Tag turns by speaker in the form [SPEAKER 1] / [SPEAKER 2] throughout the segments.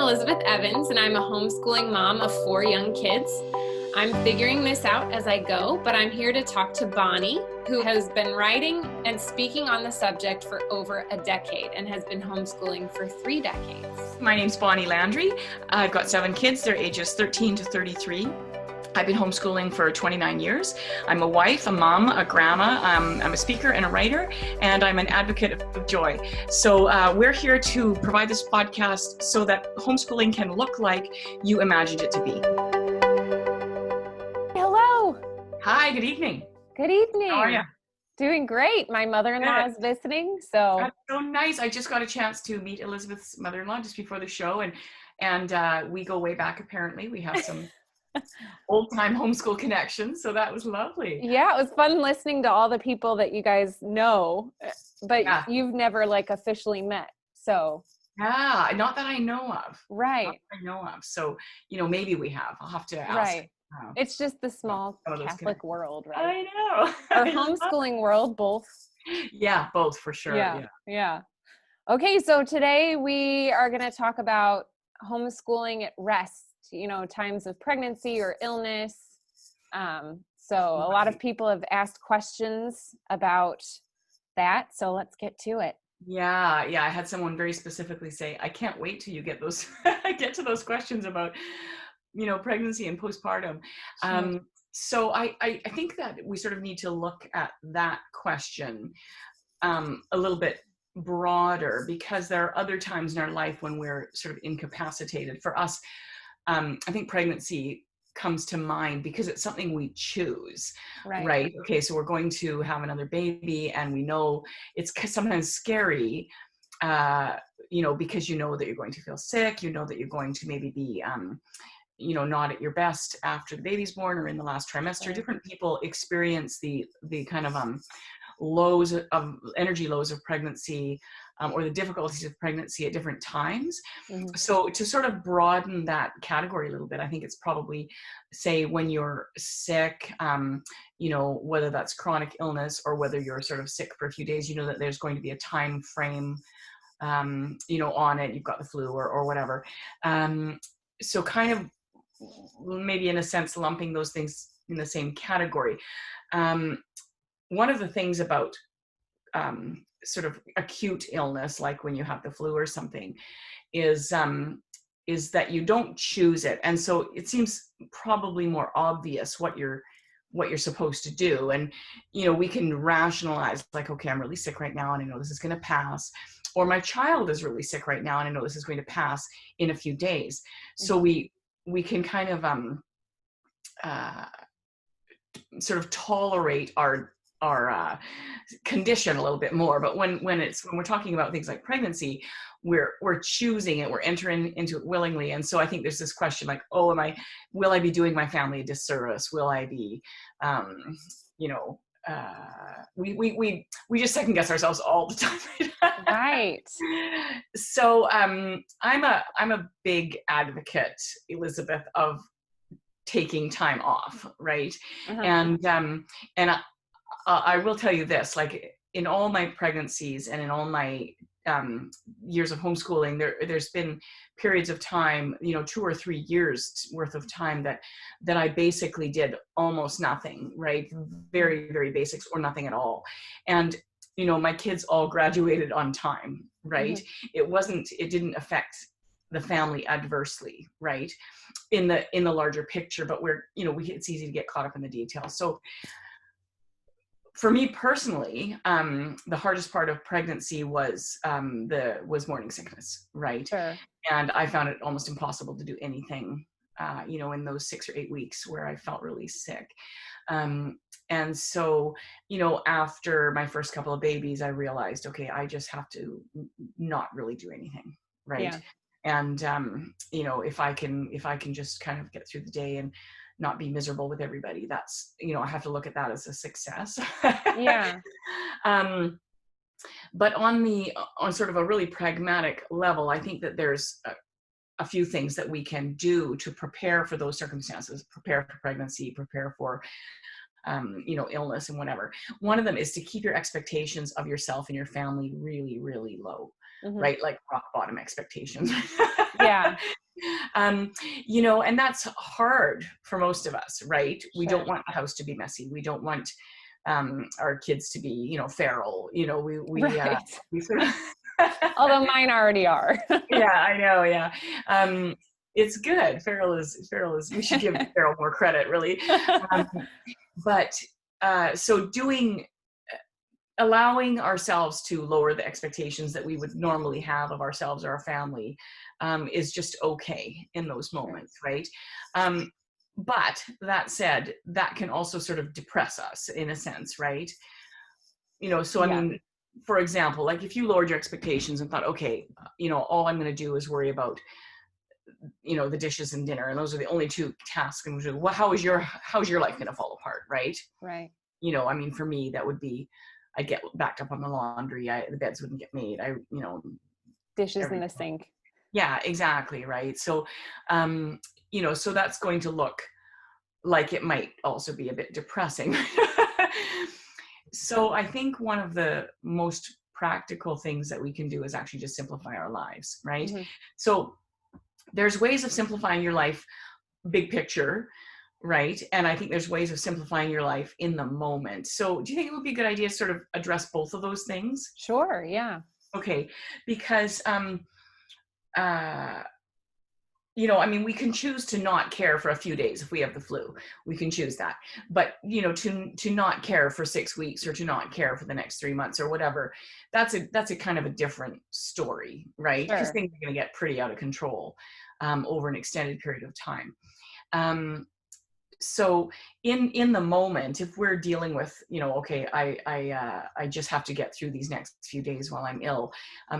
[SPEAKER 1] Elizabeth Evans, and I'm a homeschooling mom of 4 young kids. I'm figuring this out as I go, but I'm here to talk to Bonnie, who has been writing and speaking on the subject for over a decade and has been homeschooling for 3 decades.
[SPEAKER 2] My name's Bonnie Landry. I've got 7 kids. They're ages 13 to 33. I've been homeschooling for 29 years. I'm a wife, a mom, a grandma. I'm a speaker and a writer, and I'm an advocate of joy. So we're here to provide this podcast so that homeschooling can look like you imagined it to be.
[SPEAKER 1] Hello.
[SPEAKER 2] Hi, good evening.
[SPEAKER 1] Good evening.
[SPEAKER 2] How are you?
[SPEAKER 1] Doing great. My mother-in-law is visiting, so.
[SPEAKER 2] That's so nice. I just got a chance to meet Elizabeth's mother-in-law just before the show, and we go way back apparently. We have some old-time homeschool connections, so that was lovely.
[SPEAKER 1] Yeah, it was fun listening to all the people that you guys know, but you've never officially met, so.
[SPEAKER 2] Yeah, not that I know of.
[SPEAKER 1] Right.
[SPEAKER 2] Not that I know of. So, maybe we have. I'll have to ask.
[SPEAKER 1] Right. It's just the small Catholic world, right?
[SPEAKER 2] I know.
[SPEAKER 1] Or homeschooling world, both.
[SPEAKER 2] Yeah, both for sure.
[SPEAKER 1] Yeah. Okay, so today we are going to talk about homeschooling at rest, times of pregnancy or illness. So a lot of people have asked questions about that, so let's get to it.
[SPEAKER 2] Yeah. I had someone very specifically say, I can't wait till you get those get to those questions about pregnancy and postpartum. So I think that we sort of need to look at that question a little bit broader, because there are other times in our life when we're sort of incapacitated. For us, I think pregnancy comes to mind because it's something we choose, right? Okay, so we're going to have another baby, and we know it's sometimes scary, because you know that you're going to feel sick, you know that you're going to maybe be not at your best after the baby's born or in the last trimester. Different people experience the kind of lows of energy lows of pregnancy, or the difficulties of pregnancy at different times. Mm-hmm. So to sort of broaden that category a little bit, I think it's probably, say, when you're sick, whether that's chronic illness or whether you're sort of sick for a few days, that there's going to be a time frame, on it. You've got the flu or whatever. So kind of maybe in a sense lumping those things in the same category. One of the things about sort of acute illness, like when you have the flu or something, is that you don't choose it, and so it seems probably more obvious what you're supposed to do. And we can rationalize, like, okay, I'm really sick right now and I know this is going to pass, or my child is really sick right now and I know this is going to pass in a few days. So we can kind of sort of tolerate our condition a little bit more. But when we're talking about things like pregnancy, we're choosing it, we're entering into it willingly. And so I think there's this question like, will I be doing my family a disservice? Will I be, we just second guess ourselves all the time.
[SPEAKER 1] Right.
[SPEAKER 2] So I'm a big advocate, Elizabeth, of taking time off, right? Uh-huh. And I will tell you this, like, in all my pregnancies and in all my years of homeschooling, there's been periods of time, 2 or 3 years worth of time that I basically did almost nothing, right? Very, very basics or nothing at all. And, my kids all graduated on time, right? Mm-hmm. It didn't affect the family adversely, right? In the larger picture, but it's easy to get caught up in the details. So for me personally, the hardest part of pregnancy was morning sickness, right? Sure. And I found it almost impossible to do anything, in those 6 or 8 weeks where I felt really sick. And so, after my first couple of babies, I realized, okay, I just have to not really do anything, right? Yeah. And if I can just kind of get through the day and not be miserable with everybody, that's, I have to look at that as a success.
[SPEAKER 1] Yeah.
[SPEAKER 2] But on sort of a really pragmatic level, I think that there's a few things that we can do to prepare for those circumstances, prepare for pregnancy, prepare for illness and whatever. One of them is to keep your expectations of yourself and your family really, really low. Mm-hmm. Right? Like rock bottom expectations.
[SPEAKER 1] Yeah.
[SPEAKER 2] You know, and that's hard for most of us, right? We
[SPEAKER 1] Sure.
[SPEAKER 2] don't want the house to be messy. We don't want our kids to be, you know, feral. You know,
[SPEAKER 1] Right.
[SPEAKER 2] we sort of
[SPEAKER 1] Although mine already are.
[SPEAKER 2] yeah, I know. Yeah. It's good. Feral is, we should give feral more credit, really. Um, but so allowing ourselves to lower the expectations that we would normally have of ourselves or our family is just okay in those
[SPEAKER 1] Sure.
[SPEAKER 2] moments, right? But that said, that can also sort of depress us in a sense, right? You know, so I
[SPEAKER 1] Yeah.
[SPEAKER 2] mean, for example, like if you lowered your expectations and thought, okay, you know, all I'm going to do is worry about, you know, the dishes and dinner, and those are the only two tasks, and well, how's your life going to fall apart, right?
[SPEAKER 1] Right.
[SPEAKER 2] You know, I mean, for me, that would be, I'd get backed up on the laundry. The beds wouldn't get made. You know,
[SPEAKER 1] Dishes in
[SPEAKER 2] every,
[SPEAKER 1] the sink.
[SPEAKER 2] yeah, exactly. Right. So, you know, so that's going to look like it might also be a bit depressing. So I think one of the most practical things that we can do is actually just simplify our lives. Right.
[SPEAKER 1] Mm-hmm.
[SPEAKER 2] So there's ways of simplifying your life, big picture, right? And I think there's ways of simplifying your life in the moment. So do you think it would be a good idea to sort of address both of those things?
[SPEAKER 1] Sure. Yeah.
[SPEAKER 2] Okay, because uh you know, I mean, we can choose to not care for a few days if we have the flu. We can choose that. But, you know, to not care for 6 weeks or to not care for the next 3 months or whatever, that's a kind of a different story, right? Because
[SPEAKER 1] Sure.
[SPEAKER 2] things are going to get pretty out of control over an extended period of time. Um, so in the moment, if we're dealing with, you know, okay, I just have to get through these next few days while I'm ill,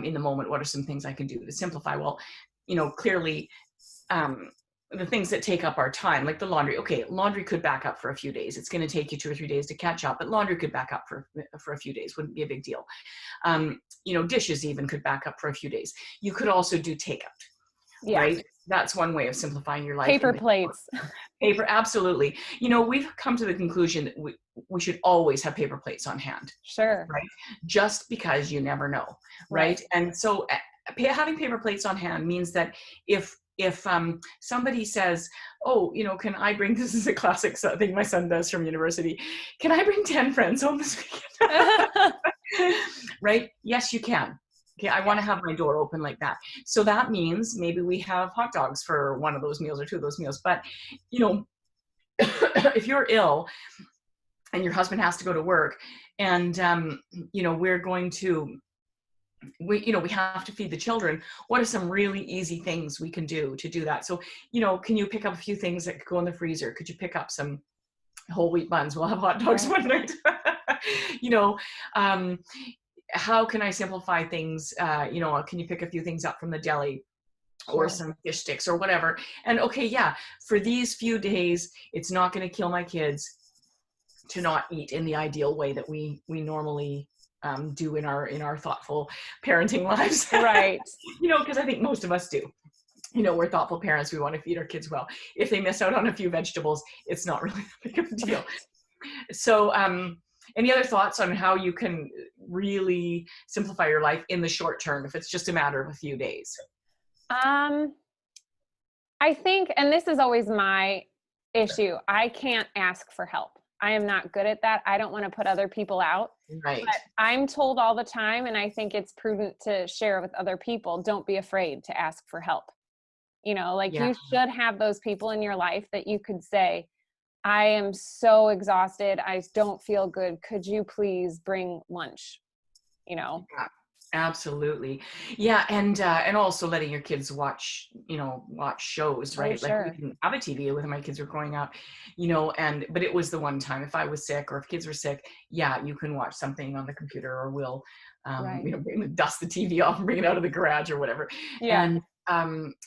[SPEAKER 2] in the moment, what are some things I can do to simplify? Well, you know, clearly, the things that take up our time, like the laundry. Okay, laundry could back up for a few days. It's going to take you 2 or 3 days to catch up, but laundry could back up for a few days. Wouldn't be a big deal. You know, dishes even could back up for a few days. You could also do takeout,
[SPEAKER 1] Yeah.
[SPEAKER 2] right? That's one way of simplifying your life.
[SPEAKER 1] Paper plates.
[SPEAKER 2] Paper, absolutely. You know, we've come to the conclusion that we should always have paper plates on hand,
[SPEAKER 1] Sure.
[SPEAKER 2] right? Just because you never know, right?
[SPEAKER 1] Right.
[SPEAKER 2] And so having paper plates on hand means that if somebody says, oh, you know, can I bring, this is a classic thing my son does from university, can I bring 10 friends home this weekend? Right? Yes, you can. Okay, I want to have my door open like that. So that means maybe we have hot dogs for one of those meals or two of those meals. But, you know, if you're ill and your husband has to go to work and, you know, we have to feed the children, what are some really easy things we can do to do that? So, you know, can you pick up a few things that could go in the freezer? Could you pick up some whole wheat buns? We'll have hot dogs
[SPEAKER 1] Right.
[SPEAKER 2] one night. You know, how can I simplify things? You know, can you pick a few things up from the deli or
[SPEAKER 1] Sure.
[SPEAKER 2] some fish sticks or whatever? And okay, yeah, for these few days, it's not going to kill my kids to not eat in the ideal way that we normally do in our thoughtful parenting lives.
[SPEAKER 1] Right.
[SPEAKER 2] You know, because I think most of us do. You know, we're thoughtful parents. We want to feed our kids well. If they miss out on a few vegetables, it's not really that big of a deal. So, any other thoughts on how you can really simplify your life in the short term if it's just a matter of a few days?
[SPEAKER 1] Um, I think, and this is always my issue, I can't ask for help. I am not good at that. I don't want to put other people out.
[SPEAKER 2] Right.
[SPEAKER 1] But I'm told all the time, and I think it's prudent to share with other people, don't be afraid to ask for help. You know, like
[SPEAKER 2] Yeah.
[SPEAKER 1] you should have those people in your life that you could say, I am so exhausted. I don't feel good. Could you please bring lunch? You know?
[SPEAKER 2] Yeah, absolutely. Yeah, and also letting your kids watch, you know, watch shows,
[SPEAKER 1] Oh,
[SPEAKER 2] right? Like we
[SPEAKER 1] sure.
[SPEAKER 2] didn't have a TV when my kids were growing up, you know, but it was the one time if I was sick or if kids were sick, yeah, you can watch something on the computer or we'll,
[SPEAKER 1] Right.
[SPEAKER 2] you know, dust the TV off and bring it out of the garage or whatever.
[SPEAKER 1] Yeah.
[SPEAKER 2] And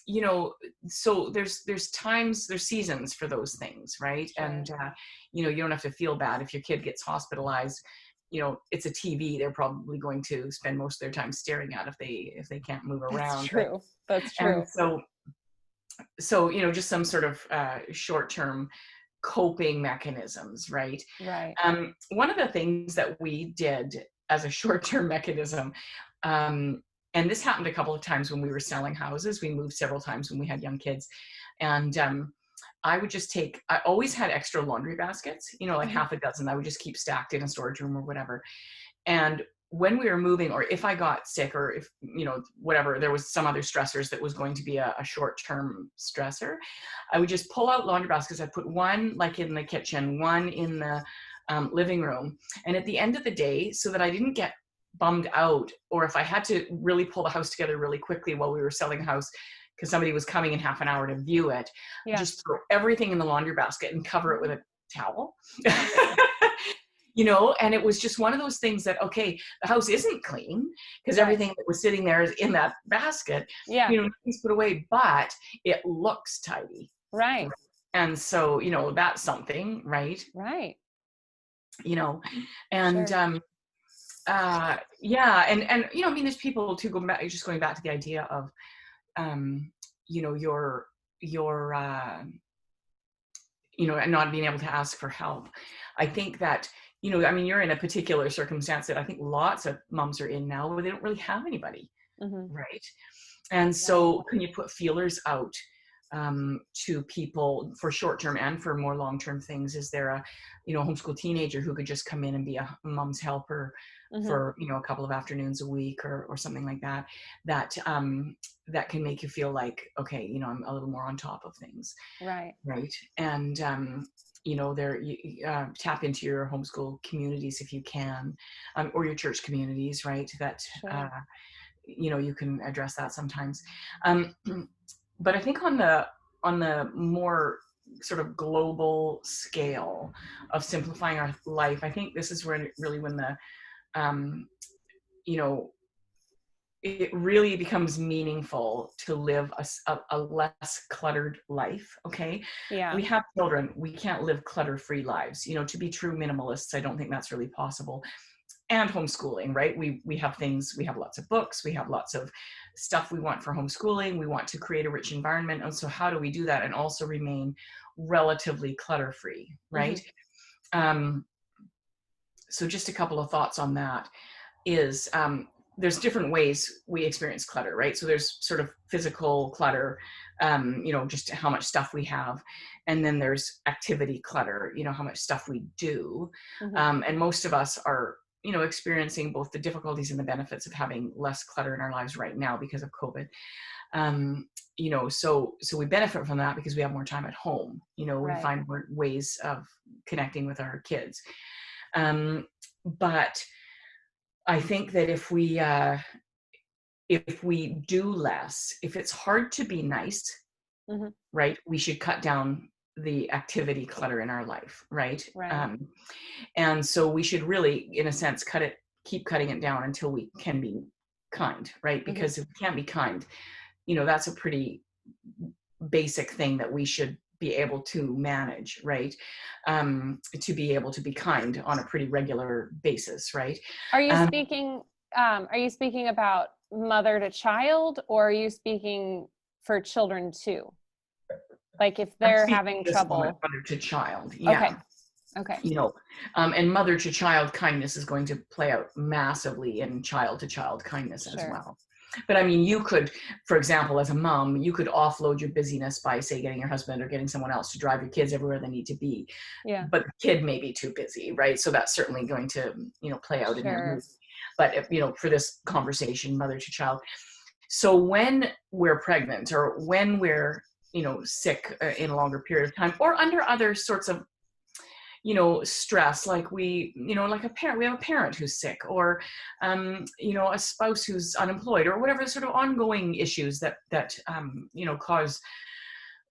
[SPEAKER 2] you know, so there's seasons for those things, right?
[SPEAKER 1] Sure.
[SPEAKER 2] And you know, you don't have to feel bad if your kid gets hospitalized. You know, it's a TV, they're probably going to spend most of their time staring at if they can't move
[SPEAKER 1] That's
[SPEAKER 2] around.
[SPEAKER 1] true. That's
[SPEAKER 2] And
[SPEAKER 1] true.
[SPEAKER 2] so you know, just some sort of short-term coping mechanisms, right?
[SPEAKER 1] Right.
[SPEAKER 2] One of the things that we did as a short-term mechanism, and this happened a couple of times when we were selling houses. We moved several times when we had young kids. And I would just I always had extra laundry baskets, you know, like half a dozen. I would just keep stacked in a storage room or whatever. And when we were moving, or if I got sick, or if, you know, whatever, there was some other stressors that was going to be a short-term stressor, I would just pull out laundry baskets. I'd put one like in the kitchen, one in the living room. And at the end of the day, so that I didn't get bummed out, or if I had to really pull the house together really quickly while we were selling a house because somebody was coming in half an hour to view it, just throw everything in the laundry basket and cover it with a towel. You know, and it was just one of those things that, okay, the house isn't clean because everything that was sitting there is in that basket, you know, nothing's put away, but it looks tidy.
[SPEAKER 1] Right.
[SPEAKER 2] And so, you know, that's something, right?
[SPEAKER 1] Right.
[SPEAKER 2] You know, and yeah, and you know, I mean, there's people too, going back to the idea of you know, your you know, and not being able to ask for help. I think that, you know, I mean, you're in a particular circumstance that I think lots of moms are in now where they don't really have anybody, right? And so can you put feelers out to people for short-term and for more long-term things? Is there a, you know, homeschool teenager who could just come in and be a mom's helper for, you know, a couple of afternoons a week or something like that, that that can make you feel like, okay, you know, I'm a little more on top of things. Right. And you know, tap into your homeschool communities if you can, or your church communities, right? That you know, you can address that sometimes. But I think on the more sort of global scale of simplifying our life, I think this is when the you know, it really becomes meaningful to live a less cluttered life. Okay. Yeah. We have children. We can't live clutter-free lives. You know, to be true minimalists, I don't think that's really possible. And homeschooling, right? We have things, we have lots of books, we have lots of stuff we want for homeschooling. We want to create a rich environment. And so how do we do that and also remain relatively clutter-free, right? So just a couple of thoughts on that is, there's different ways we experience clutter, right? So there's sort of physical clutter, you know, just how much stuff we have. And then there's activity clutter, you know, how much stuff we do. And most of us are, you know, experiencing both the difficulties and the benefits of having less clutter in our lives right now because of COVID. You know, so we benefit from that because we have more time at home. You know, we find more ways of connecting with our kids. But I think that if we do less, if it's hard to be nice, right, we should cut down the activity clutter in our life, right? And so we should really, in a sense, keep cutting it down until we can be kind, right? Because if we can't be kind, you know, that's a pretty basic thing that we should be able to manage, right? To be able to be kind on a pretty regular basis, right?
[SPEAKER 1] Are you speaking about mother to child, or are you speaking for children too? Like if they're having trouble.
[SPEAKER 2] Mother to child, yeah. Okay. You know, and mother to child kindness is going to play out massively in child to child kindness as well. But I mean, you could, for example, as a mom, you could offload your busyness by, say, getting your husband or getting someone else to drive your kids everywhere they need to be. Yeah. But the kid may be too busy, right? So that's certainly going to, you know, play out in your mood. But if, you know, for this conversation, mother to child. So when we're pregnant or when we're, you know, sick in a longer period of time, or under other sorts of, you know, stress, like we, you know, like we have a parent who's sick, or, you know, a spouse who's unemployed, or whatever sort of ongoing issues that you know, cause,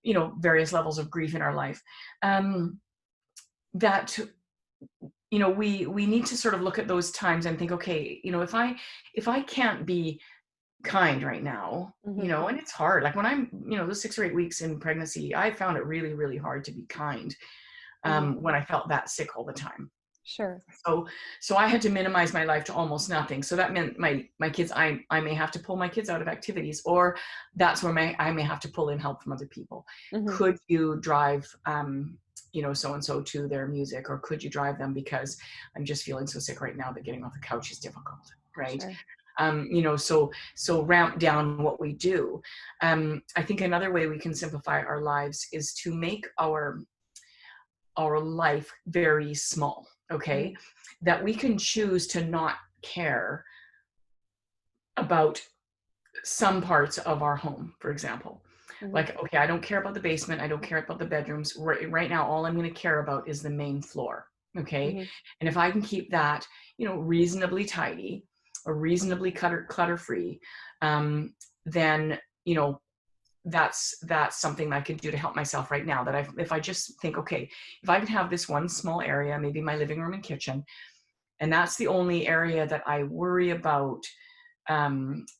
[SPEAKER 2] you know, various levels of grief in our life, that, you know, we need to sort of look at those times and think, okay, you know, if I can't be kind right now, you know, and it's hard. Like when I'm, you know, those 6 or 8 weeks in pregnancy, I found it really, really hard to be kind when I felt that sick all the time. Sure. So I had to minimize my life to almost nothing. So that meant my kids, I may have to pull my kids out of activities, or that's where I may have to pull in help from other people. Could you drive, you know, so-and-so to their music, or could you drive them because I'm just feeling so sick right now that getting off the couch is difficult, right? Sure. So ramp down what we do. I think another way we can simplify our lives is to make our life very small, okay? That we can choose to not care about some parts of our home, for example. Like, okay, I don't care about the basement. I don't care about the bedrooms. Right now, all I'm going to care about is the main floor. Okay. And if I can keep that, reasonably tidy or reasonably clutter free, then, that's something I can do to help myself right now. That if I just think, okay, if I can have this one small area, maybe my living room and kitchen, and that's the only area that I worry about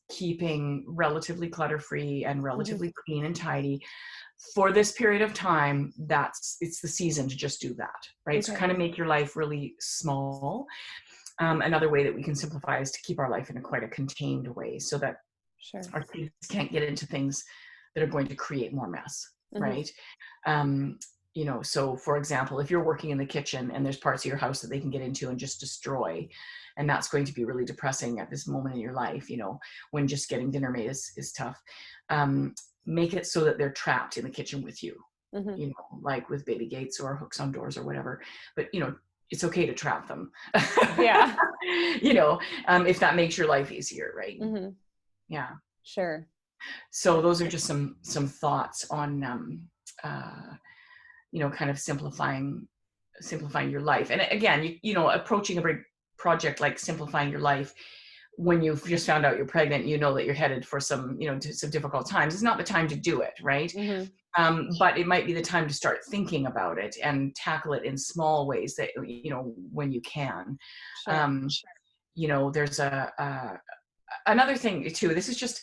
[SPEAKER 2] keeping relatively clutter-free and relatively clean and tidy for this period of time, it's the season to just do that, right? So kind of make your life really small. Another way that we can simplify is to keep our life in quite a contained way, so that our kids can't get into things that are going to create more mess, right? So for example, if you're working in the kitchen and there's parts of your house that they can get into and just destroy, and that's going to be really depressing at this moment in your life, when just getting dinner made is tough. Make it so that they're trapped in the kitchen with you, like with baby gates or hooks on doors or whatever. But, it's okay to trap them.
[SPEAKER 1] Yeah.
[SPEAKER 2] If that makes your life easier, right? Yeah.
[SPEAKER 1] Sure.
[SPEAKER 2] So those are just some thoughts on, kind of simplifying your life. And again, approaching a big project like simplifying your life when you've just found out you're pregnant, that you're headed for some difficult times, it's not the time to do it, right? But it might be the time to start thinking about it and tackle it in small ways that, when you can. There's another thing too. This is just,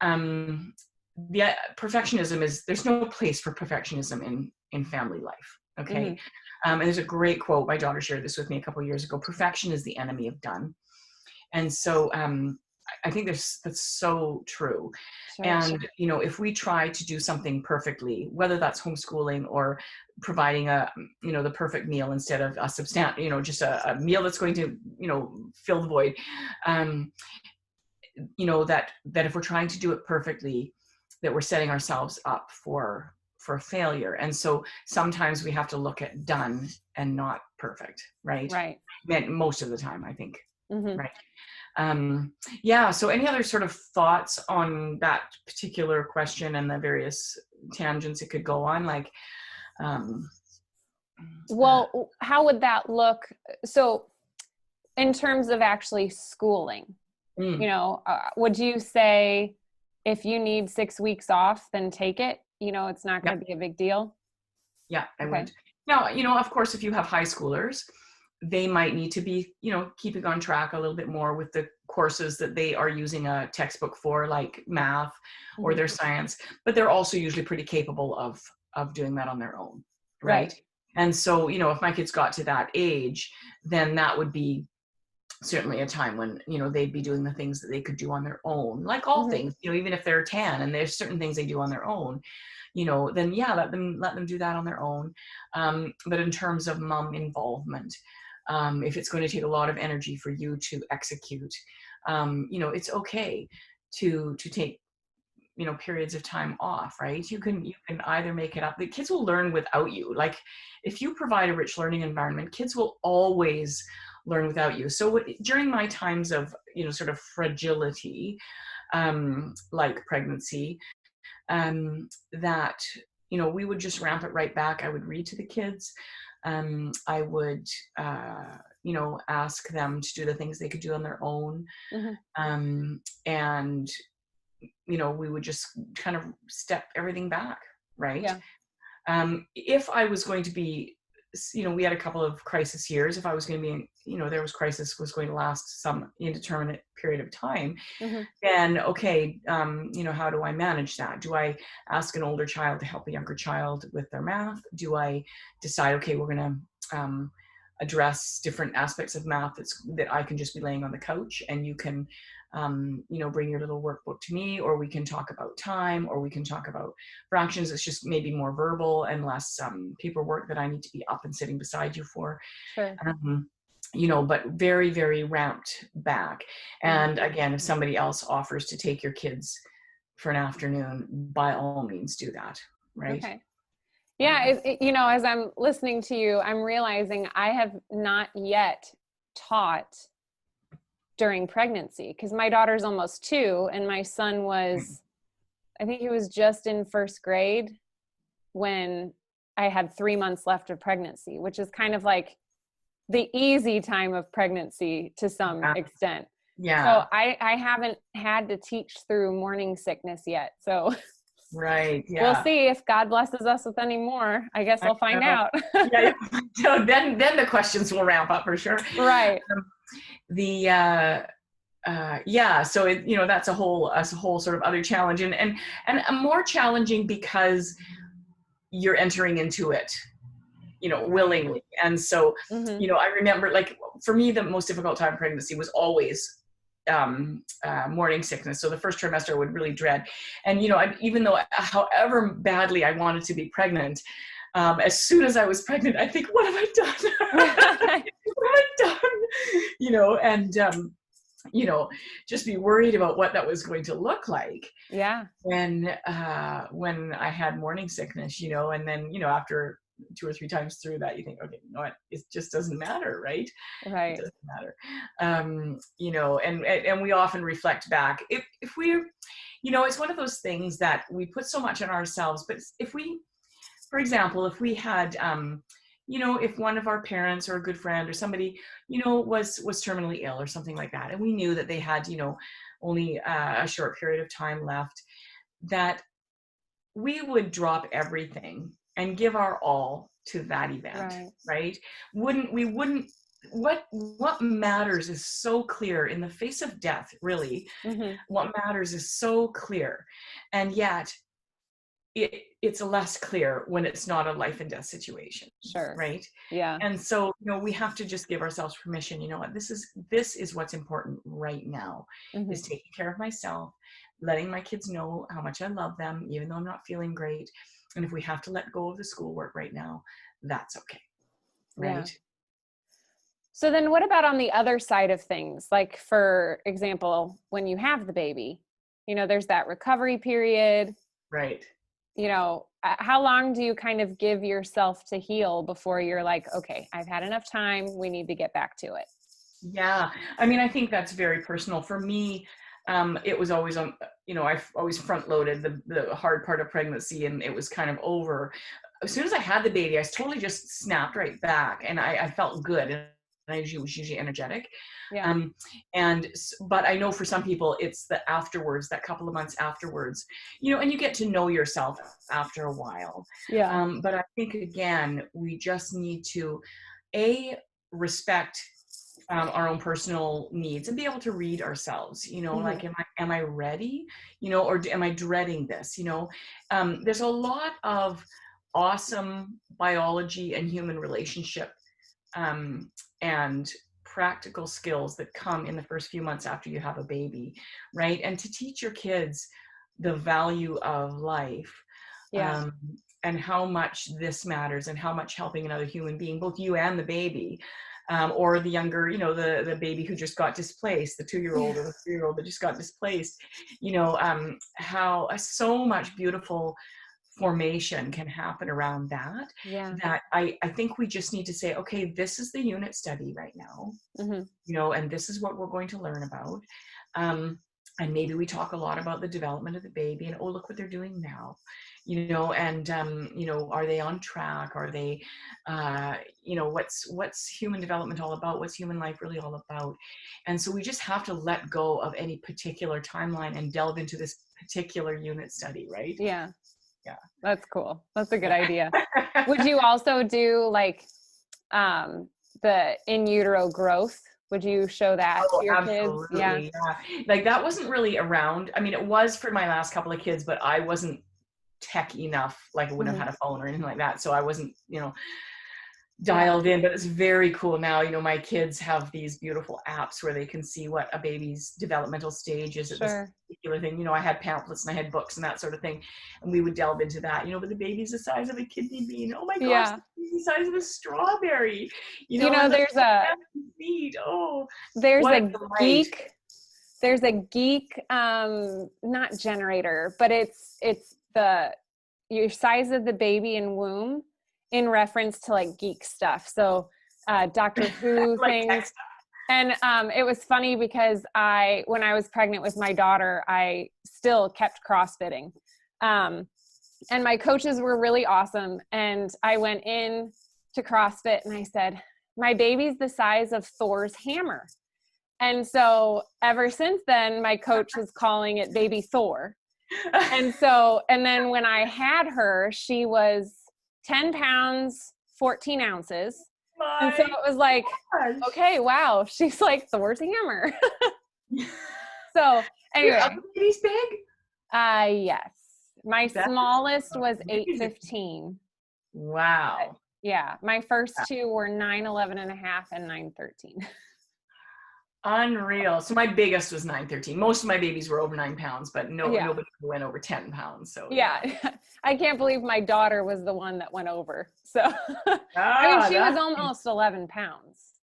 [SPEAKER 2] perfectionism there's no place for perfectionism in family life. Okay. And there's a great quote. My daughter shared this with me a couple of years ago. Perfection is the enemy of done. And so, I think that's so true. And, if we try to do something perfectly, whether that's homeschooling or providing the perfect meal instead of a just a meal that's going to, fill the void, that if we're trying to do it perfectly, that we're setting ourselves up for failure. And so sometimes we have to look at done and not perfect, right?
[SPEAKER 1] Right.
[SPEAKER 2] Most of the time, I think. Right. Yeah. So any other sort of thoughts on that particular question and the various tangents it could go on? Like,
[SPEAKER 1] well, how would that look? So in terms of actually schooling, would you say if you need 6 weeks off, then take it? It's not going to be a big deal.
[SPEAKER 2] Yeah, I would. Now, of course, if you have high schoolers, they might need to be, keeping on track a little bit more with the courses that they are using a textbook for, like math or their science, but they're also usually pretty capable of doing that on their own. Right. And so, if my kids got to that age, then that would be certainly a time when, they'd be doing the things that they could do on their own, like all things, even if they're 10 and there's certain things they do on their own, then let them do that on their own. But in terms of mom involvement, if it's going to take a lot of energy for you to execute, it's okay to take, periods of time off, right? You can either make it up. The kids will learn without you. Like if you provide a rich learning environment, kids will always learn without you. So during my times of, sort of fragility, like pregnancy, that, we would just ramp it right back. I would read to the kids. I would, ask them to do the things they could do on their own. And, we would just kind of step everything back, right? Yeah. If I was going to be, we had a couple of crisis years. If I was going to be, there was crisis was going to last some indeterminate period of time, then okay, how do I manage that? Do I ask an older child to help a younger child with their math? Do I decide, okay, we're going to address different aspects of math that I can just be laying on the couch and you can, bring your little workbook to me, or we can talk about time, or we can talk about fractions. It's just maybe more verbal and less paperwork that I need to be up and sitting beside you for.
[SPEAKER 1] Sure.
[SPEAKER 2] but very, very ramped back. And again, if somebody else offers to take your kids for an afternoon, by all means do that, right?
[SPEAKER 1] Okay. Yeah, as I'm listening to you, I'm realizing I have not yet taught during pregnancy, because my daughter's almost 2 and my son was, I think he was just in first grade when I had 3 months left of pregnancy, which is kind of like the easy time of pregnancy to some extent.
[SPEAKER 2] Yeah.
[SPEAKER 1] So I haven't had to teach through morning sickness yet. So
[SPEAKER 2] Right. Yeah.
[SPEAKER 1] we'll see if God blesses us with any more. I guess I'll find out.
[SPEAKER 2] Yeah. So then the questions will ramp up for sure.
[SPEAKER 1] Right.
[SPEAKER 2] So that's a whole sort of other challenge, and a more challenging because you're entering into it, willingly. And so, I remember, like, for me, the most difficult time of pregnancy was always morning sickness. So the first trimester I would really dread. And, even though, however badly I wanted to be pregnant, as soon as I was pregnant, I think, what have I done? What have I done? Just be worried about what that was going to look like.
[SPEAKER 1] Yeah.
[SPEAKER 2] When I had morning sickness, and then, after 2 or 3 times through that, you think, okay, you know what, it just doesn't matter, right?
[SPEAKER 1] Right.
[SPEAKER 2] It doesn't matter. And we often reflect back. If we're, it's one of those things that we put so much on ourselves, but if we, for example, if we had, if one of our parents or a good friend or somebody, was terminally ill or something like that, and we knew that they had, only a short period of time left, that we would drop everything and give our all to that event, right? What matters is so clear in the face of death, really. What matters is so clear. And yet it's less clear when it's not a life and death situation.
[SPEAKER 1] Sure.
[SPEAKER 2] Right.
[SPEAKER 1] Yeah.
[SPEAKER 2] And so, we have to just give ourselves permission. You know what, this is what's important right now, is taking care of myself, letting my kids know how much I love them, even though I'm not feeling great. And if we have to let go of the schoolwork right now, that's okay. Right.
[SPEAKER 1] Yeah. So then what about on the other side of things? Like, for example, when you have the baby, there's that recovery period.
[SPEAKER 2] Right.
[SPEAKER 1] How long do you kind of give yourself to heal before you're like, okay, I've had enough time, we need to get back to it?
[SPEAKER 2] Yeah. I mean, I think that's very personal. For me, it was always on, I've always front loaded the hard part of pregnancy, and it was kind of over. As soon as I had the baby, I totally just snapped right back, and I felt good. And I was usually energetic.
[SPEAKER 1] Yeah.
[SPEAKER 2] But I know for some people, it's the afterwards, that couple of months afterwards, and you get to know yourself after a while.
[SPEAKER 1] Yeah.
[SPEAKER 2] But I think, again, we just need to, respect our own personal needs and be able to read ourselves, like, am I ready, or am I dreading this? There's a lot of awesome biology and human relationship and practical skills that come in the first few months after you have a baby, right? And to teach your kids the value of life, and how much this matters, and how much helping another human being, both you and the baby, or the younger, the baby who just got displaced, the 2-year-old or the 3-year-old that just got displaced, how so much beautiful formation can happen around that. That I think we just need to say, okay, this is the unit study right now, and this is what we're going to learn about. And maybe we talk a lot about the development of the baby, and, oh, look what they're doing now, and, are they on track? Are they, what's human development all about? What's human life really all about? And so we just have to let go of any particular timeline and delve into this particular unit study, right?
[SPEAKER 1] Yeah.
[SPEAKER 2] Yeah.
[SPEAKER 1] That's cool. That's a good idea. Would you also do like the in utero growth? Would you show that to your
[SPEAKER 2] absolutely.
[SPEAKER 1] kids?
[SPEAKER 2] Yeah. Like, that wasn't really around. I mean, it was for my last couple of kids, but I wasn't tech enough. Like, I wouldn't have had a phone or anything like that. So I wasn't, dialed in, but it's very cool now. You know, my kids have these beautiful apps where they can see what a baby's developmental stage is at this
[SPEAKER 1] Sure.
[SPEAKER 2] particular thing. You know, I had pamphlets and I had books and that sort of thing, and we would delve into that. You know, but the baby's the size of a kidney bean. Oh my gosh,
[SPEAKER 1] Yeah.
[SPEAKER 2] the baby's the size of a strawberry. You
[SPEAKER 1] You
[SPEAKER 2] know,
[SPEAKER 1] know,
[SPEAKER 2] and the feet. Oh,
[SPEAKER 1] there's
[SPEAKER 2] what
[SPEAKER 1] a
[SPEAKER 2] a delight.
[SPEAKER 1] geek there's a geek not generator, but it's the your size of the baby in womb in reference to like geek stuff. So Doctor Who
[SPEAKER 2] Like
[SPEAKER 1] things.
[SPEAKER 2] text.
[SPEAKER 1] And it was funny because when I was pregnant with my daughter, I still kept CrossFitting. And my coaches were really awesome. And I went in to CrossFit and I said, my baby's the size of Thor's hammer. And so ever since then, my coach was calling it baby Thor. And then when I had her, she was 10 pounds, 14 ounces. And so
[SPEAKER 2] My
[SPEAKER 1] it was like,
[SPEAKER 2] gosh.
[SPEAKER 1] okay, wow, she's like Thor's hammer. So
[SPEAKER 2] Your
[SPEAKER 1] anyway,
[SPEAKER 2] other baby's big?
[SPEAKER 1] yes, my
[SPEAKER 2] That's
[SPEAKER 1] smallest was
[SPEAKER 2] amazing.
[SPEAKER 1] 8'15".
[SPEAKER 2] Wow.
[SPEAKER 1] Yeah, my first two were 9'11" and a half and 9'13".
[SPEAKER 2] Unreal. So my biggest was 9'13". Most of my babies were over 9 pounds, but
[SPEAKER 1] Yeah,
[SPEAKER 2] nobody went over 10 pounds. So
[SPEAKER 1] yeah. I can't believe my daughter was the one that went over. So, I mean,
[SPEAKER 2] Ah,
[SPEAKER 1] she was
[SPEAKER 2] that's
[SPEAKER 1] almost 11 pounds.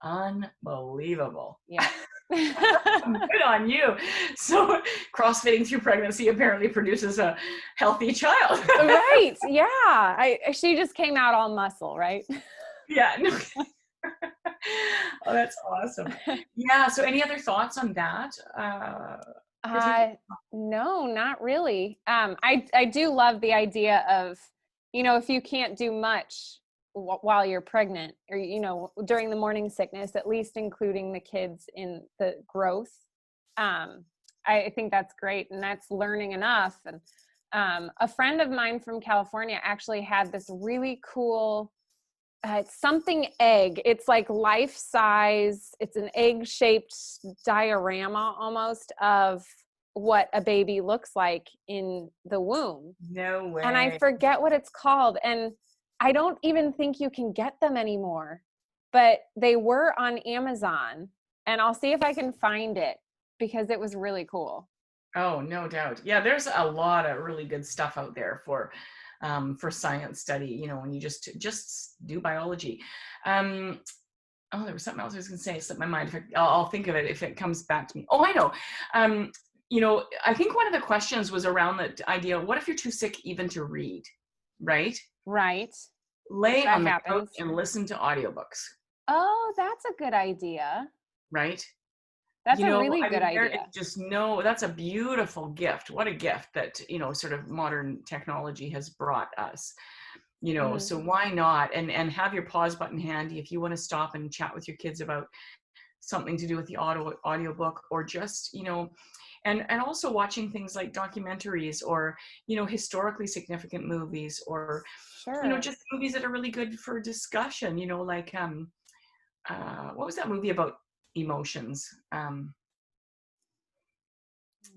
[SPEAKER 2] unbelievable.
[SPEAKER 1] Yeah.
[SPEAKER 2] Good on you. So crossfitting through pregnancy apparently produces a healthy child.
[SPEAKER 1] Right. Yeah. She just came out all muscle, right?
[SPEAKER 2] Yeah. No. Oh, that's awesome. Yeah. So any other thoughts on that? Chrissy?
[SPEAKER 1] Uh, no, not really. I do love the idea of, if you can't do much while you're pregnant or, during the morning sickness, at least including the kids in the growth. I think that's great. And that's learning enough. And a friend of mine from California actually had this really cool it's something egg. It's like life size. It's an egg shaped diorama almost of what a baby looks like in the womb.
[SPEAKER 2] No
[SPEAKER 1] And I
[SPEAKER 2] way.
[SPEAKER 1] forget what it's called. And I don't even think you can get them anymore, but they were on Amazon. And I'll see if I can find it because it was really cool.
[SPEAKER 2] Oh, no doubt. Yeah, there's a lot of really good stuff out there for science study. You know, when you just do biology. Oh, there was something else I was going to say. It slipped my mind. I'll think of it if it comes back to me. Oh, I know. You know, I think one of the questions was around the idea: what if you're too sick even to read? Right?
[SPEAKER 1] Right.
[SPEAKER 2] Lay
[SPEAKER 1] That
[SPEAKER 2] on the couch
[SPEAKER 1] happens.
[SPEAKER 2] and listen to audiobooks.
[SPEAKER 1] Oh, that's a good idea.
[SPEAKER 2] Right?
[SPEAKER 1] That's
[SPEAKER 2] You
[SPEAKER 1] a
[SPEAKER 2] know,
[SPEAKER 1] really
[SPEAKER 2] I
[SPEAKER 1] good
[SPEAKER 2] mean,
[SPEAKER 1] idea.
[SPEAKER 2] just know that's a beautiful gift. What a gift that, you know, sort of modern technology has brought us, you know,
[SPEAKER 1] Mhm.
[SPEAKER 2] so why not? And have your pause button handy if you want to stop and chat with your kids about something to do with the audiobook, or just, you know, and also watching things like documentaries, or, you know, historically significant movies, or, you know,
[SPEAKER 1] Sure.
[SPEAKER 2] just movies that are really good for discussion, you know, like what was that movie about emotions?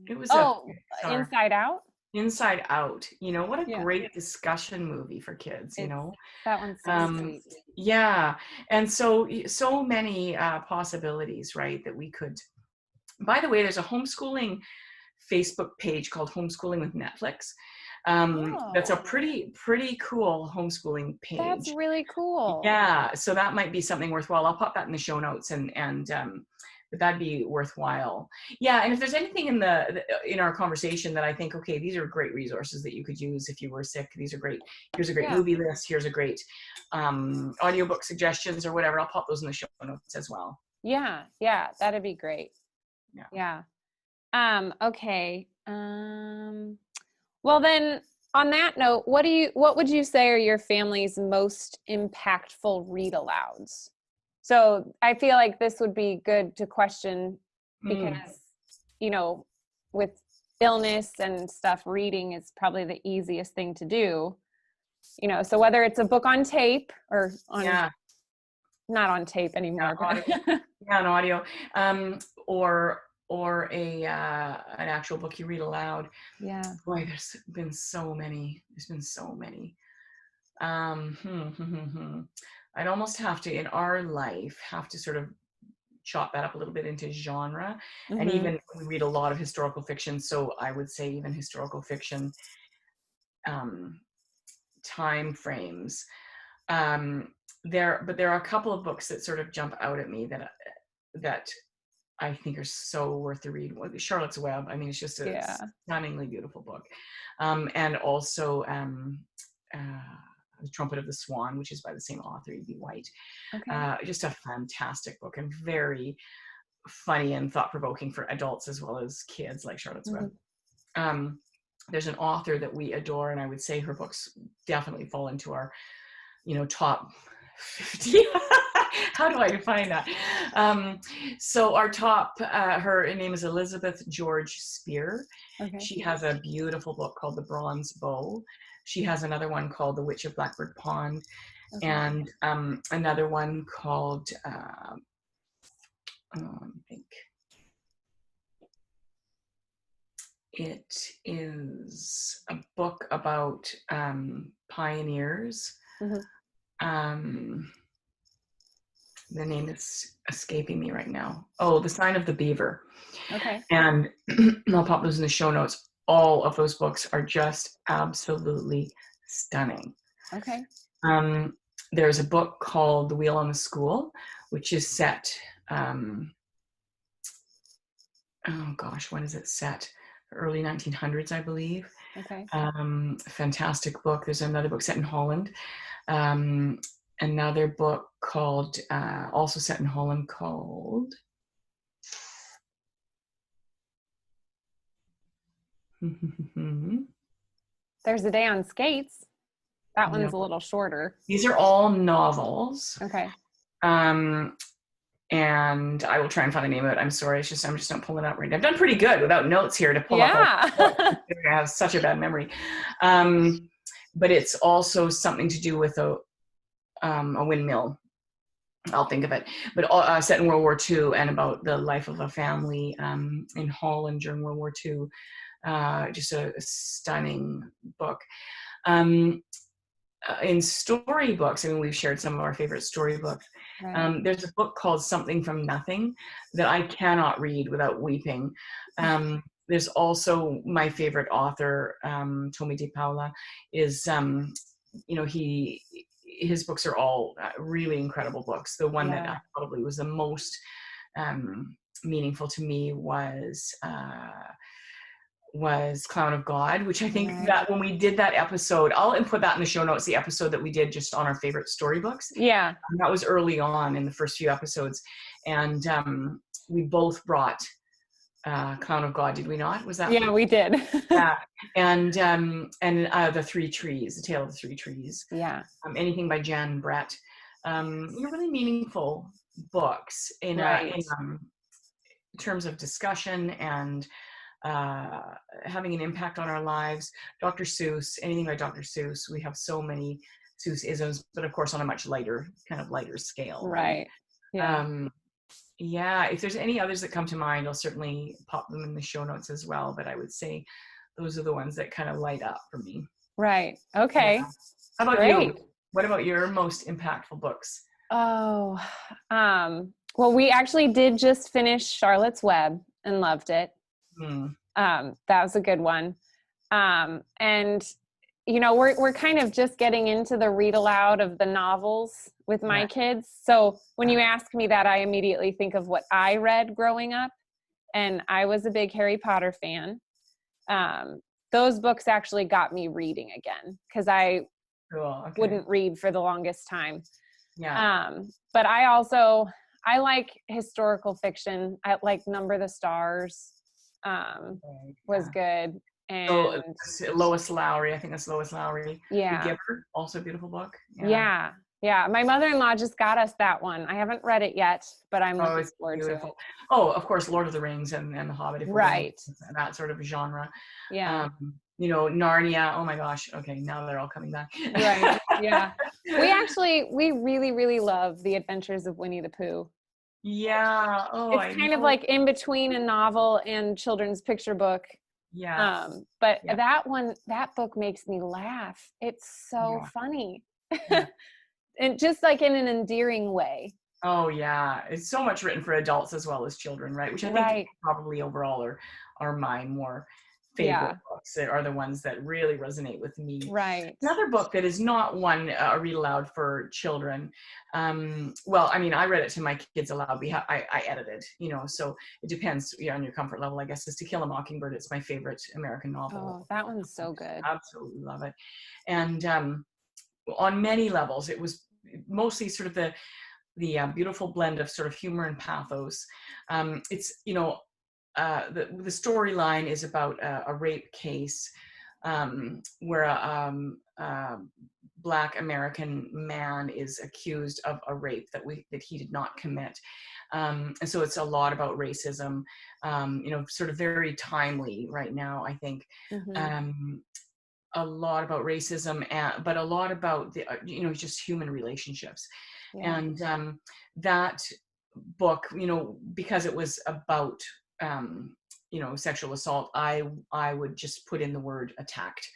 [SPEAKER 2] It was a
[SPEAKER 1] Oh,
[SPEAKER 2] Pixar.
[SPEAKER 1] Inside Out?
[SPEAKER 2] Inside Out. You know, what a
[SPEAKER 1] Yeah.
[SPEAKER 2] great discussion movie for kids, you
[SPEAKER 1] It's
[SPEAKER 2] know?
[SPEAKER 1] that one's so
[SPEAKER 2] Um,
[SPEAKER 1] sweet.
[SPEAKER 2] yeah. And so many possibilities, right, that we could. By the way, there's a homeschooling Facebook page called Homeschooling with Netflix. That's a
[SPEAKER 1] Oh,
[SPEAKER 2] pretty cool homeschooling
[SPEAKER 1] that's
[SPEAKER 2] page.
[SPEAKER 1] really cool.
[SPEAKER 2] Yeah, so that might be something worthwhile. I'll pop that in the show notes, and but that'd be worthwhile. Yeah, and if there's anything in our conversation that I think, okay, these are great resources that you could use if you were sick. These are great. Here's a great
[SPEAKER 1] Yeah.
[SPEAKER 2] movie list. Here's a great audiobook suggestions or whatever. I'll pop those in the show notes as well.
[SPEAKER 1] Yeah. Yeah. That'd be great.
[SPEAKER 2] Yeah.
[SPEAKER 1] Yeah. Okay. Well then on that note, what would you say are your family's most impactful read alouds? So I feel like this would be good to question because,
[SPEAKER 2] Mm.
[SPEAKER 1] with illness and stuff, reading is probably the easiest thing to do. So whether it's a book on tape or
[SPEAKER 2] Yeah.
[SPEAKER 1] not on tape anymore,
[SPEAKER 2] Audio.
[SPEAKER 1] but
[SPEAKER 2] Yeah, an audio, or an actual book you read aloud.
[SPEAKER 1] yeah.
[SPEAKER 2] Boy, there's been so many. There's been so many. Um, hmm, hmm, hmm, hmm. I'd almost have to, in our life, have to sort of chop that up a little bit into genre. And
[SPEAKER 1] Mm-hmm.
[SPEAKER 2] even we read a lot of historical fiction, so I would say even historical fiction time frames. But there are a couple of books that sort of jump out at me that I think are so worth the read. Charlotte's Web. I mean, it's just a
[SPEAKER 1] Yeah.
[SPEAKER 2] stunningly beautiful book. And also The Trumpet of the Swan, which is by the same author, E.B. White.
[SPEAKER 1] Okay.
[SPEAKER 2] Just a fantastic book and very funny and thought-provoking for adults as well as kids, like Charlotte's
[SPEAKER 1] Mm-hmm.
[SPEAKER 2] Web. There's an author that we adore, and I would say her books definitely fall into our, top 50. How do I define that? So our top, her name is Elizabeth George Spear.
[SPEAKER 1] Okay.
[SPEAKER 2] She has a beautiful book called The Bronze Bow. She has another one called The Witch of Blackbird Pond,
[SPEAKER 1] Okay.
[SPEAKER 2] and another one called, I think it is a book about pioneers.
[SPEAKER 1] Mm-hmm.
[SPEAKER 2] The name is escaping me right now. Oh, The Sign of the Beaver.
[SPEAKER 1] Okay.
[SPEAKER 2] And I'll pop those in the show notes. All of those books are just absolutely stunning.
[SPEAKER 1] Okay.
[SPEAKER 2] There's a book called The Wheel on the School, which is set, oh gosh, when is it set? Early 1900s, I believe.
[SPEAKER 1] Okay.
[SPEAKER 2] Fantastic book. There's another book set in Holland. Another book called, also set in Holland, called
[SPEAKER 1] There's a Day on Skates. That
[SPEAKER 2] no.
[SPEAKER 1] one's a little shorter.
[SPEAKER 2] These are all novels.
[SPEAKER 1] Okay.
[SPEAKER 2] And I will try and find the name of it. I'm sorry, I'm just not pulling it up right now. I've done pretty good without notes here to pull up all the books. I have such a bad memory. But it's also something to do with a windmill. I'll think of it. But set in World War II and about the life of a family in Holland during World War II. Just a stunning book. In storybooks, I mean, we've shared some of our favorite storybooks.
[SPEAKER 1] Right.
[SPEAKER 2] There's a book called Something from Nothing that I cannot read without weeping. There's also my favorite author, Tommy De Paula, is, his books are all really incredible books. The one that probably was the most meaningful to me was Clown of God, which I think that when we did that episode, I'll put that in the show notes, the episode that we did just on our favorite storybooks.
[SPEAKER 1] Yeah.
[SPEAKER 2] That was early on in the first few episodes. And we both brought Clown of God, did we not? Was that?
[SPEAKER 1] Yeah, we did.
[SPEAKER 2] Yeah. And The Three Trees, The Tale of the Three Trees.
[SPEAKER 1] Yeah.
[SPEAKER 2] Anything by Jan Brett. Really meaningful books in terms of discussion and having an impact on our lives. Dr. Seuss, anything by Dr. Seuss. We have so many Seuss-isms, but of course on a much lighter scale.
[SPEAKER 1] Right. Yeah.
[SPEAKER 2] Yeah, if there's any others that come to mind, I'll certainly pop them in the show notes as well. But I would say those are the ones that kind of light up for me.
[SPEAKER 1] Right. Okay.
[SPEAKER 2] Yeah. How about you? What about your most impactful books?
[SPEAKER 1] Oh, well, we actually did just finish Charlotte's Web and loved it. That was a good one. And we're kind of just getting into the read aloud of the novels with my kids. So when you ask me that, I immediately think of what I read growing up. And I was a big Harry Potter fan. Those books actually got me reading again because I wouldn't read for the longest time.
[SPEAKER 2] Yeah.
[SPEAKER 1] But I like historical fiction. I like Number the Stars. Was good. And
[SPEAKER 2] Lois Lowry, I think that's Lois Lowry.
[SPEAKER 1] Yeah.
[SPEAKER 2] The Giver, also a beautiful book.
[SPEAKER 1] Yeah. My mother-in-law just got us that one. I haven't read it yet, but I'm looking forward to it.
[SPEAKER 2] Oh, of course, Lord of the Rings and The Hobbit.
[SPEAKER 1] Right.
[SPEAKER 2] That sort of genre.
[SPEAKER 1] Yeah.
[SPEAKER 2] Narnia. Oh my gosh. Okay, now they're all coming back.
[SPEAKER 1] Right. Yeah. We really, really love The Adventures of Winnie the Pooh.
[SPEAKER 2] Yeah. Oh,
[SPEAKER 1] it's kind of like in between a novel and children's picture book.
[SPEAKER 2] Yeah.
[SPEAKER 1] But that book makes me laugh. It's so funny. and just like in an endearing way.
[SPEAKER 2] Oh yeah, it's so much written for adults as well as children, right? Which I think
[SPEAKER 1] Right.
[SPEAKER 2] probably overall are my more favorite
[SPEAKER 1] Yeah.
[SPEAKER 2] books. That are the ones that really resonate with me.
[SPEAKER 1] Right.
[SPEAKER 2] Another book that is not one read aloud for children. Well, I mean, I read it to my kids aloud. I edited, so it depends on your comfort level, I guess. Is To Kill a Mockingbird. It's my favorite American novel.
[SPEAKER 1] Oh, that one's so good.
[SPEAKER 2] Absolutely love it. And on many levels, it was mostly sort of the beautiful blend of sort of humor and pathos. It's the storyline is about a rape case where a Black American man is accused of a rape that he did not commit. And so it's a lot about racism, sort of very timely right now, I think.
[SPEAKER 1] Mm-hmm.
[SPEAKER 2] A lot about racism, but a lot about the just human relationships.
[SPEAKER 1] Yeah.
[SPEAKER 2] And that book, because it was about sexual assault, I would just put in the word attacked,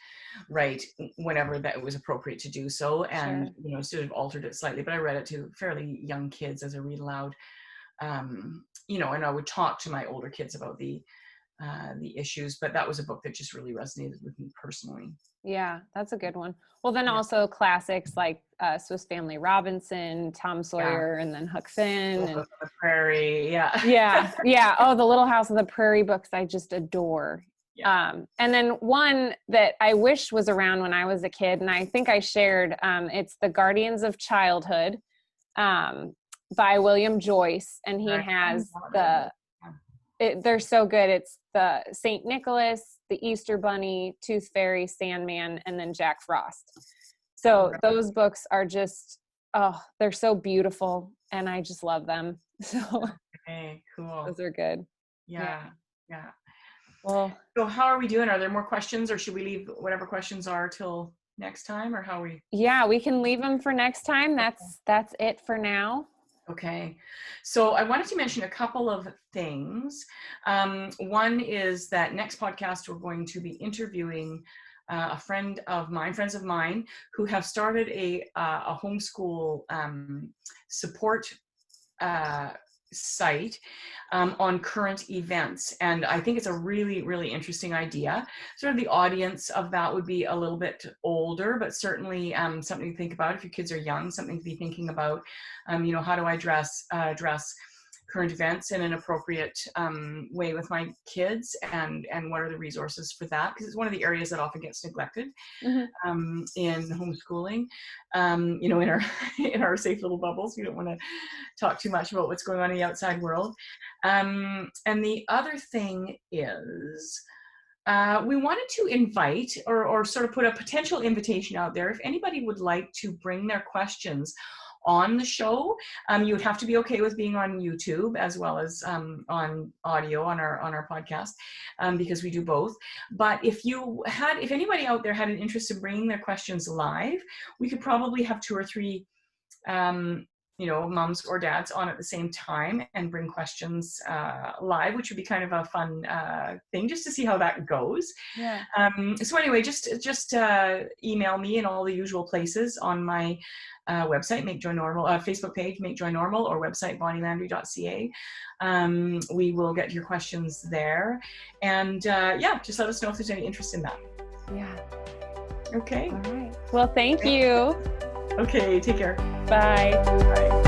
[SPEAKER 2] right, whenever that was appropriate to do so, and
[SPEAKER 1] Sure.
[SPEAKER 2] sort of altered it slightly. But I read it to fairly young kids as a read aloud, and I would talk to my older kids about the issues. But that was a book that just really resonated with me personally.
[SPEAKER 1] Yeah, that's a good one. Well, then
[SPEAKER 2] Yeah.
[SPEAKER 1] also classics like Swiss Family Robinson, Tom Sawyer, and then Huck Finn.
[SPEAKER 2] Little House on the Prairie, yeah.
[SPEAKER 1] Yeah. Oh, the Little House on the Prairie books I just adore.
[SPEAKER 2] Yeah.
[SPEAKER 1] And then one that I wish was around when I was a kid, and I think I shared, it's The Guardians of Childhood by William Joyce. And he has they're so good. It's the St. Nicholas, the Easter Bunny, Tooth Fairy, Sandman, and then Jack Frost. So those books are just, they're so beautiful, and I just love them. So
[SPEAKER 2] okay, cool.
[SPEAKER 1] Those are good.
[SPEAKER 2] Yeah.
[SPEAKER 1] Well,
[SPEAKER 2] so how are we doing? Are there more questions, or should we leave whatever questions are till next time, or how are we?
[SPEAKER 1] Yeah, we can leave them for next time. That's it for now.
[SPEAKER 2] Okay, so I wanted to mention a couple of things. One is that next podcast, we're going to be interviewing friends of mine who have started a homeschool support site on current events. And I think it's a really, really interesting idea. Sort of the audience of that would be a little bit older, but certainly something to think about if your kids are young, something to be thinking about. How do I address current events in an appropriate way with my kids, and what are the resources for that? Because it's one of the areas that often gets neglected in homeschooling. In our safe little bubbles, we don't want to talk too much about what's going on in the outside world. And the other thing is, we wanted to invite or sort of put a potential invitation out there. If anybody would like to bring their questions on the show, you would have to be okay with being on YouTube as well as on audio on our podcast, because we do both. But if anybody out there had an interest in bringing their questions live, we could probably have 2 or 3 moms or dads on at the same time and bring questions live, which would be kind of a fun thing just to see how that goes.
[SPEAKER 1] Yeah.
[SPEAKER 2] So anyway, just email me in all the usual places on my website, Make Joy Normal, Facebook page, Make Joy Normal, or website, bonnielandry.ca. We will get your questions there. And just let us know if there's any interest in that.
[SPEAKER 1] Yeah.
[SPEAKER 2] Okay.
[SPEAKER 1] All right. Well, thank you.
[SPEAKER 2] Okay, take care.
[SPEAKER 1] Bye.
[SPEAKER 2] Bye.